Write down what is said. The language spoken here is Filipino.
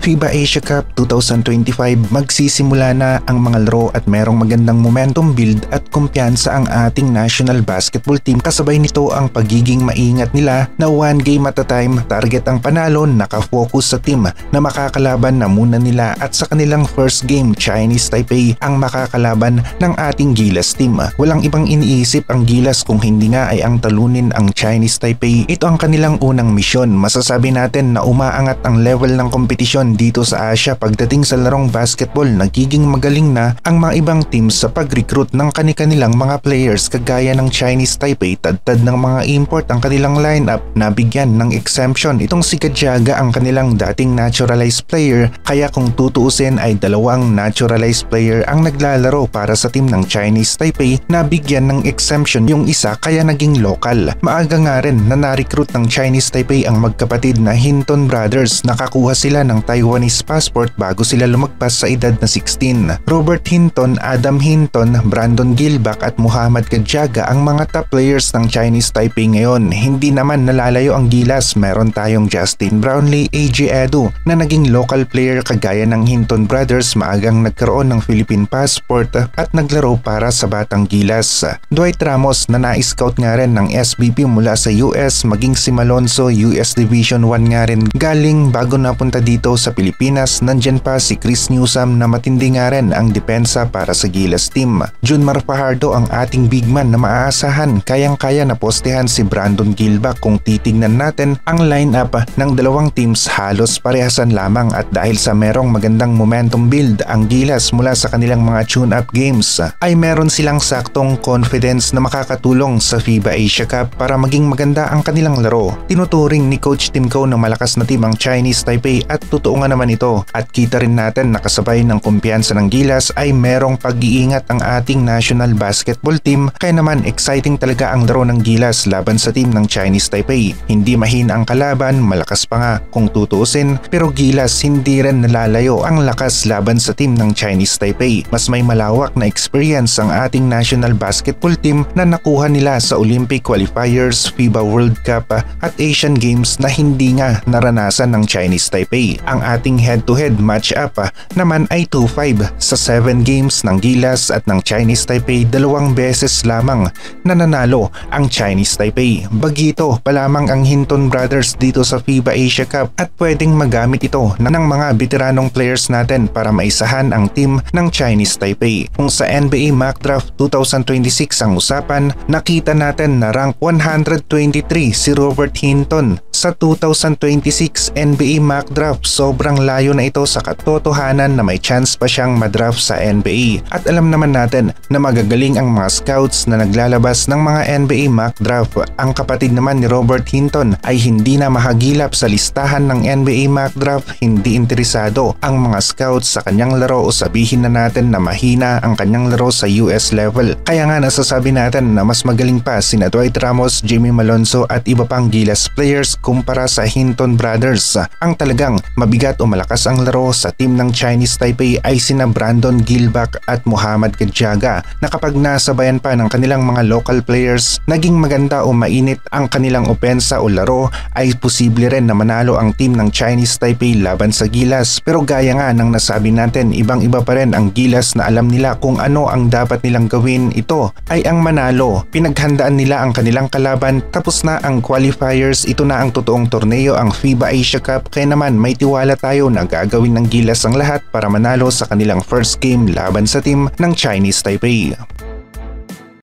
FIBA Asia Cup 2025 magsisimula na ang mga laro at merong magandang momentum build at kumpiyansa ang ating national basketball team. Kasabay nito ang pagiging maingat nila na one game at a time, target ang panalo, nakafocus sa team na makakalaban na muna nila at sa kanilang first game Chinese Taipei ang makakalaban ng ating Gilas team. Walang ibang iniisip ang Gilas kung hindi nga ay ang talunin ang Chinese Taipei. Ito ang kanilang unang misyon. Masasabi natin na umaangat ang level ng kompetisyon dito sa Asia pagdating sa larong basketball. Nagiging magaling na ang mga ibang teams sa pag-recruit ng kanilang mga players kagaya ng Chinese Taipei. Tad-tad ng mga import ang kanilang lineup na bigyan ng exemption. Itong si Kadjaga ang kanilang dating naturalized player, kaya kung tutuusin ay dalawang naturalized player ang naglalaro para sa team ng Chinese Taipei na bigyan ng exemption yung isa kaya naging local. Maaga nga rin na na-recruit ng Chinese Taipei ang magkapatid na Hinton Brothers. Nakakuha sila ng Taiwanese passport bago sila lumagpas sa edad na 16. Robert Hinton, Adam Hinton, Brandon Gilbak at Muhammad Kadjaga ang mga top players ng Chinese Taipei ngayon. Hindi naman nalalayo ang Gilas. Meron tayong Justin Brownlee, AJ Edu na naging local player kagaya ng Hinton Brothers, maagang nagkaroon ng Philippine passport at naglaro para sa Batang Gilas. Dwight Ramos na na-scout nga rin ng SBP mula sa US, maging si Malonzo, US Division 1 nga rin galing bago napunta dito sa Pilipinas. Nandyan pa si Chris Newsome na matindi nga rin ang depensa para sa Gilas team. Junmar Fajardo ang ating big man na maaasahan, kayang-kaya na postehan si Brandon Gilbak. Kung titignan natin ang lineup ng dalawang teams halos parehasan lamang at dahil sa merong magandang momentum build ang Gilas mula sa kanilang mga tune-up games ay meron silang saktong confidence na makakatulong sa FIBA Asia Cup para maging maganda ang kanilang laro. Tinuturing ni Coach Tim Coe na malakas na team ang Chinese Taipei at totoo nga naman ito, at kita rin natin na kasabay ng kumpiyansa ng Gilas ay merong pag-iingat ang ating national basketball team, kaya naman exciting talaga ang laro ng Gilas laban sa team ng Chinese Taipei. Hindi mahina ang kalaban, malakas pa nga kung tutuusin, pero Gilas hindi rin nalalayo ang lakas laban sa team ng Chinese Taipei. Mas may malawak na experience ang ating national basketball team na nakuha nila sa Olympic qualifiers, FIBA World Cup at Asian Games na hindi nga naranasan ng Chinese Taipei. Ang ating head-to-head match-up naman ay 2-5 sa 7 games ng Gilas at ng Chinese Taipei. 2 beses lamang na nanalo ang Chinese Taipei. Bagito pa lamang ang Hinton Brothers dito sa FIBA Asia Cup at pwedeng magamit ito ng mga veteranong players natin para maisahan ang team ng Chinese Taipei. Kung sa NBA Mock Draft 2026 ang usapan, nakita natin na rank 123 si Robert Hinton sa 2026 NBA Mock Draft. Sobrang layo na ito sa katotohanan na may chance pa siyang madraft sa NBA. At alam naman natin na magagaling ang mga scouts na naglalabas ng mga NBA Mock Draft. Ang kapatid naman ni Robert Hinton ay hindi na mahagilap sa listahan ng NBA Mock Draft. Hindi interesado ang mga scouts sa kanyang laro o sabihin na natin na mahina ang kanyang laro sa US level. Kaya nga nasasabi natin na mas magaling pa sina Dwight Ramos, Jimmy Malonzo at iba pang Gilas players kumpara sa Hinton Brothers. Ang talagang mabigat o malakas ang laro sa team ng Chinese Taipei ay sina Brandon Gilbak at Muhammad Kadjaga na kapag nasabayan pa ng kanilang mga local players, naging maganda o mainit ang kanilang opensa o laro, ay posible rin na manalo ang team ng Chinese Taipei laban sa Gilas. Pero gaya nga ng nasabi natin, ibang-iba pa rin ang Gilas na alam nila kung ano ang dapat nilang gawin. Ito ay ang manalo. Pinaghandaan nila ang kanilang kalaban, tapos na ang qualifiers, ito na ang totoong torneo, ang FIBA Asia Cup. Kaya naman may tiwala tayo na gagawin ng Gilas ang lahat para manalo sa kanilang first game laban sa team ng Chinese Taipei.